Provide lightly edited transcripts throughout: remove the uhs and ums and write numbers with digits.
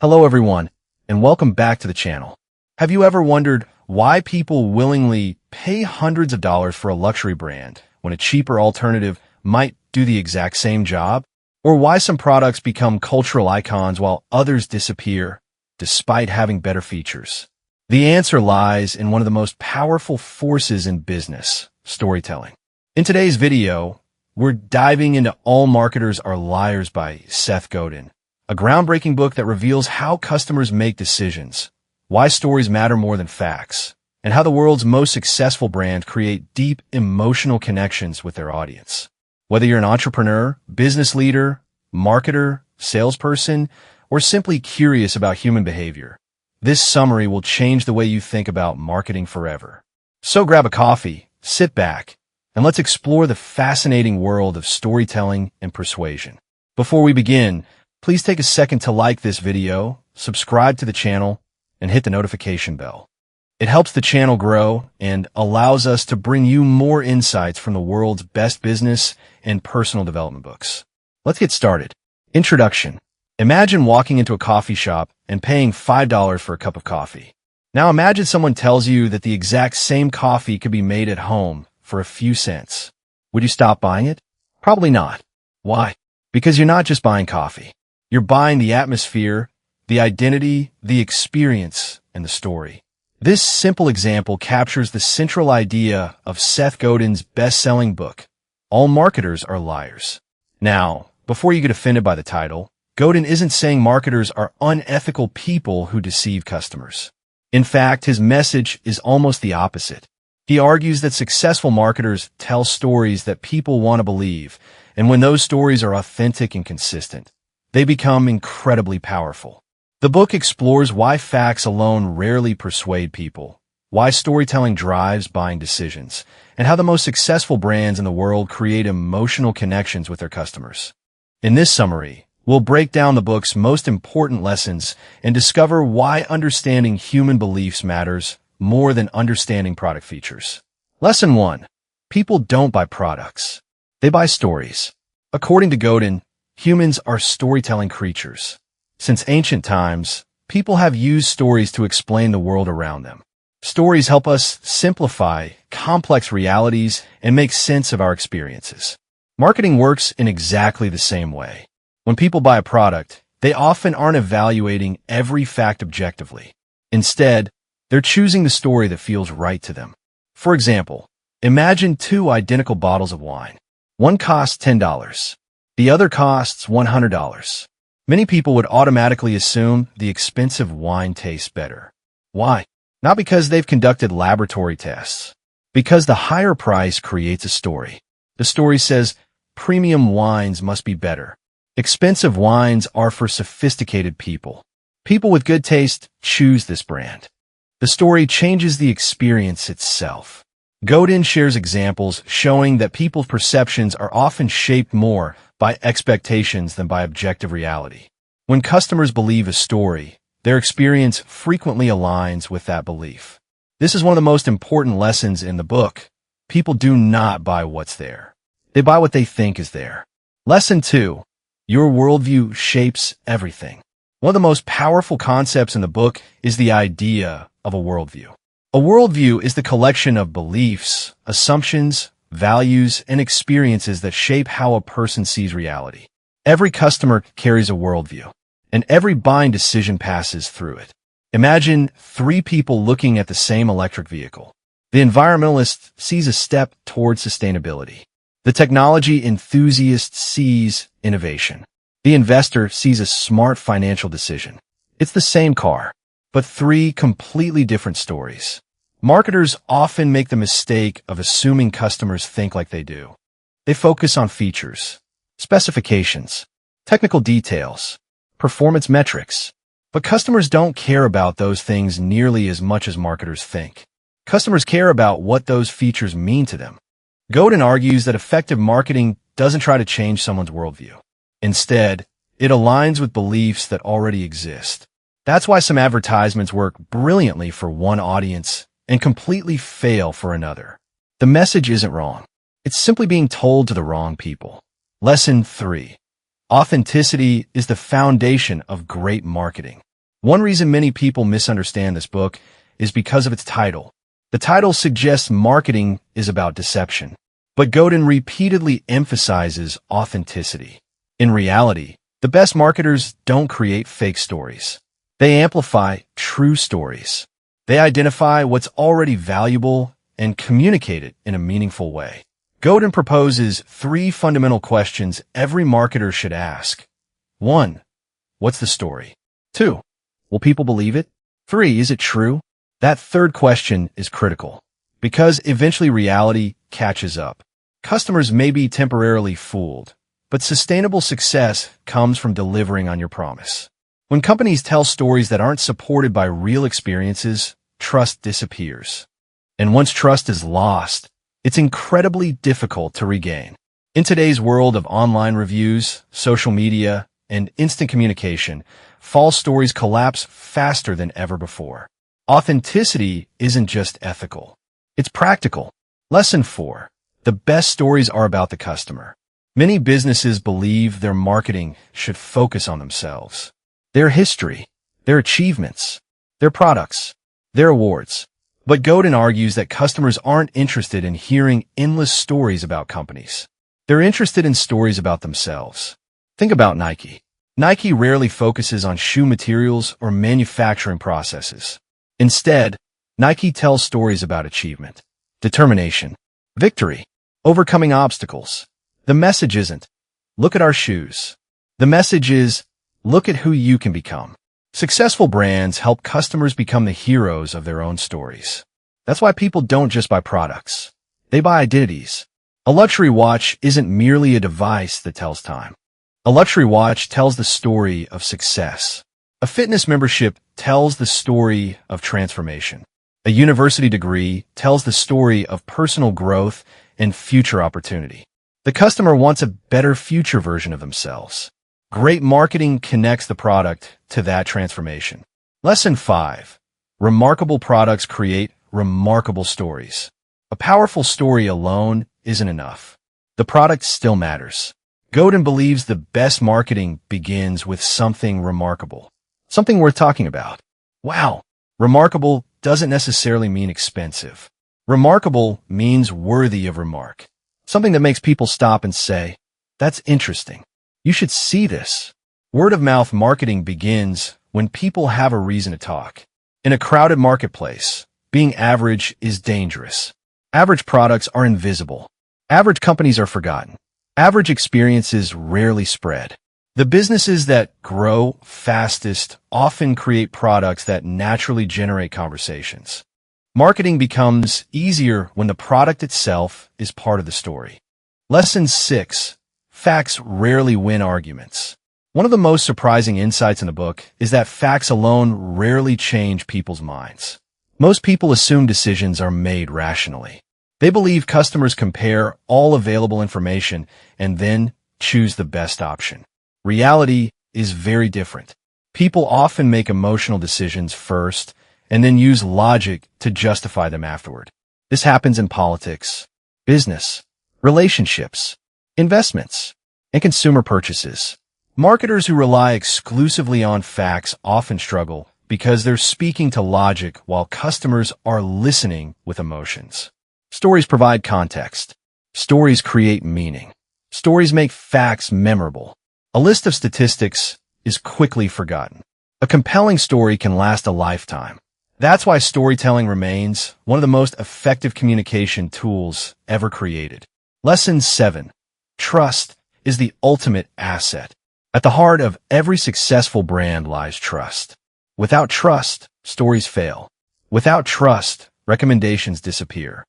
Hello everyone, and welcome back to the channel. Have you ever wondered why people willingly pay hundreds of dollars for a luxury brand when a cheaper alternative might do the exact same job? Or why some products become cultural icons while others disappear despite having better features? The answer lies in one of the most powerful forces in business, storytelling. In today's video, we're diving into All Marketers Are Liars by Seth Godin, a groundbreaking book that reveals how customers make decisions, why stories matter more than facts, and how the world's most successful brands create deep emotional connections with their audience. Whether you're an entrepreneur, business leader, marketer, salesperson, or simply curious about human behavior, this summary will change the way you think about marketing forever. So grab a coffee, sit back, and let's explore the fascinating world of storytelling and persuasion. Before we begin, please take a second to like this video, subscribe to the channel, and hit the notification bell. It helps the channel grow and allows us to bring you more insights from the world's best business and personal development books. Let's get started. Introduction. Imagine walking into a coffee shop and paying $5 for a cup of coffee. Now imagine someone tells you that the exact same coffee could be made at home for a few cents. Would you stop buying it? Probably not. Why? Because you're not just buying coffee. You're buying the atmosphere, the identity, the experience, and the story. This simple example captures the central idea of Seth Godin's best-selling book, All Marketers Are Liars. Now, before you get offended by the title, Godin isn't saying marketers are unethical people who deceive customers. In fact, his message is almost the opposite. He argues that successful marketers tell stories that people want to believe, and when those stories are authentic and consistent, they become incredibly powerful. The book explores why facts alone rarely persuade people, why storytelling drives buying decisions, and how the most successful brands in the world create emotional connections with their customers. In this summary, we'll break down the book's most important lessons and discover why understanding human beliefs matters more than understanding product features. Lesson 1. People don't buy products. They buy stories. According to Godin, humans are storytelling creatures. Since ancient times, people have used stories to explain the world around them. Stories help us simplify complex realities and make sense of our experiences. Marketing works in exactly the same way. When people buy a product, they often aren't evaluating every fact objectively. Instead, they're choosing the story that feels right to them. For example, imagine two identical bottles of wine. One costs $10. The other costs $100. Many people would automatically assume the expensive wine tastes better. Why? Not because they've conducted laboratory tests. Because the higher price creates a story. The story says, premium wines must be better. Expensive wines are for sophisticated people. People with good taste choose this brand. The story changes the experience itself. Godin shares examples showing that people's perceptions are often shaped more by expectations than by objective reality. When customers believe a story, their experience frequently aligns with that belief. This is one of the most important lessons in the book. People do not buy what's there. They buy what they think is there. Lesson 2. Your worldview shapes everything. One of the most powerful concepts in the book is the idea of a worldview. A worldview is the collection of beliefs, assumptions, values, and experiences that shape how a person sees reality. Every customer carries a worldview, and every buying decision passes through it. Imagine three people looking at the same electric vehicle. The environmentalist sees a step toward sustainability. The technology enthusiast sees innovation. The investor sees a smart financial decision. It's the same car, but three completely different stories. Marketers often make the mistake of assuming customers think like they do. They focus on features, specifications, technical details, performance metrics. But customers don't care about those things nearly as much as marketers think. Customers care about what those features mean to them. Godin argues that effective marketing doesn't try to change someone's worldview. Instead, it aligns with beliefs that already exist. That's why some advertisements work brilliantly for one audience and completely fail for another. The message isn't wrong. It's simply being told to the wrong people. Lesson 3. Authenticity is the foundation of great marketing. One reason many people misunderstand this book is because of its title. The title suggests marketing is about deception, but Godin repeatedly emphasizes authenticity. In reality, the best marketers don't create fake stories. They amplify true stories. They identify what's already valuable and communicate it in a meaningful way. Godin proposes 3 fundamental questions every marketer should ask. 1. What's the story? 2. Will people believe it? 3. Is it true? That third question is critical, because eventually reality catches up. Customers may be temporarily fooled, but sustainable success comes from delivering on your promise. When companies tell stories that aren't supported by real experiences, trust disappears. And once trust is lost, it's incredibly difficult to regain. In today's world of online reviews, social media, and instant communication, false stories collapse faster than ever before. Authenticity isn't just ethical. It's practical. Lesson 4. The best stories are about the customer. Many businesses believe their marketing should focus on themselves, their history, their achievements, their products, their awards. But Godin argues that customers aren't interested in hearing endless stories about companies. They're interested in stories about themselves. Think about Nike. Nike rarely focuses on shoe materials or manufacturing processes. Instead, Nike tells stories about achievement, determination, victory, overcoming obstacles. The message isn't, look at our shoes. The message is, look at who you can become. Successful brands help customers become the heroes of their own stories. That's why people don't just buy products. They buy identities. A luxury watch isn't merely a device that tells time. A luxury watch tells the story of success. A fitness membership tells the story of transformation. A university degree tells the story of personal growth and future opportunity. The customer wants a better future version of themselves. Great marketing connects the product to that transformation. Lesson 5. Remarkable products create remarkable stories. A powerful story alone isn't enough. The product still matters. Godin believes the best marketing begins with something remarkable. Something worth talking about. Wow. Remarkable doesn't necessarily mean expensive. Remarkable means worthy of remark. Something that makes people stop and say, that's interesting. You should see this. Word-of-mouth marketing begins when people have a reason to talk. In a crowded marketplace, being average is dangerous. Average products are invisible. Average companies are forgotten. Average experiences rarely spread. The businesses that grow fastest often create products that naturally generate conversations. Marketing becomes easier when the product itself is part of the story. Lesson 6. Facts rarely win arguments. One of the most surprising insights in the book is that facts alone rarely change people's minds. Most people assume decisions are made rationally. They believe customers compare all available information and then choose the best option. Reality is very different. People often make emotional decisions first and then use logic to justify them afterward. This happens in politics, business, relationships, investments, and consumer purchases. Marketers who rely exclusively on facts often struggle because they're speaking to logic while customers are listening with emotions. Stories provide context. Stories create meaning. Stories make facts memorable. A list of statistics is quickly forgotten. A compelling story can last a lifetime. That's why storytelling remains one of the most effective communication tools ever created. Lesson 7. Trust is the ultimate asset. At the heart of every successful brand lies trust. Without trust, stories fail. Without trust, recommendations disappear.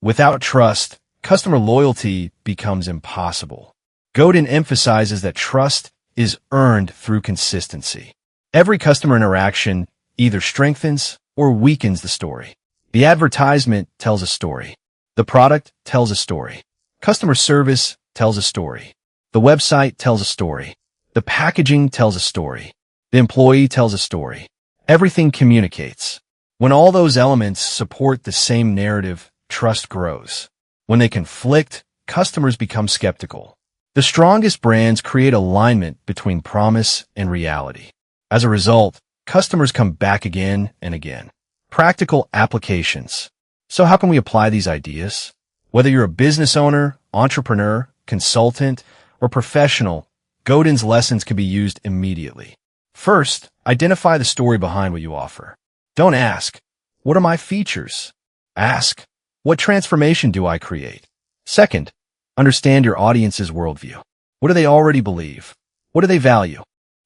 Without trust, customer loyalty becomes impossible. Godin emphasizes that trust is earned through consistency. Every customer interaction either strengthens or weakens the story. The advertisement tells a story. The product tells a story. Customer service tells a story. The website tells a story. The packaging tells a story. The employee tells a story. Everything communicates. When all those elements support the same narrative, trust grows. When they conflict, customers become skeptical. The strongest brands create alignment between promise and reality. As a result, customers come back again and again. Practical applications. So how can we apply these ideas? Whether you're a business owner, entrepreneur, consultant, or professional, Godin's lessons can be used immediately. First, identify the story behind what you offer. Don't ask, what are my features? Ask, what transformation do I create? Second, understand your audience's worldview. What do they already believe? What do they value?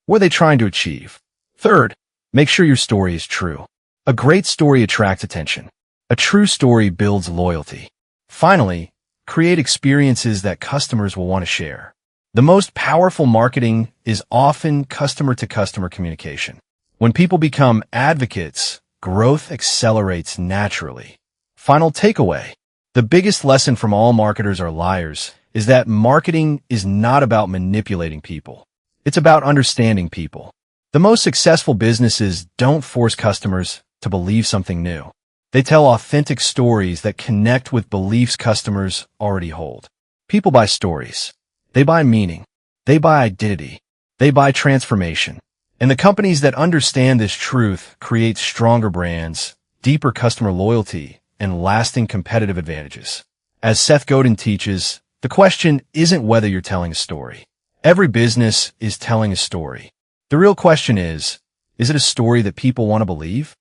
What are they trying to achieve? Third, make sure your story is true. A great story attracts attention. A true story builds loyalty. Finally, create experiences that customers will want to share. The most powerful marketing is often customer-to-customer communication. When people become advocates, growth accelerates naturally. Final takeaway. The biggest lesson from all marketers are liars is that marketing is not about manipulating people. It's about understanding people. The most successful businesses don't force customers to believe something new. They tell authentic stories that connect with beliefs customers already hold. People buy stories. They buy meaning. They buy identity. They buy transformation. And the companies that understand this truth create stronger brands, deeper customer loyalty, and lasting competitive advantages. As Seth Godin teaches, the question isn't whether you're telling a story. Every business is telling a story. The real question is it a story that people want to believe?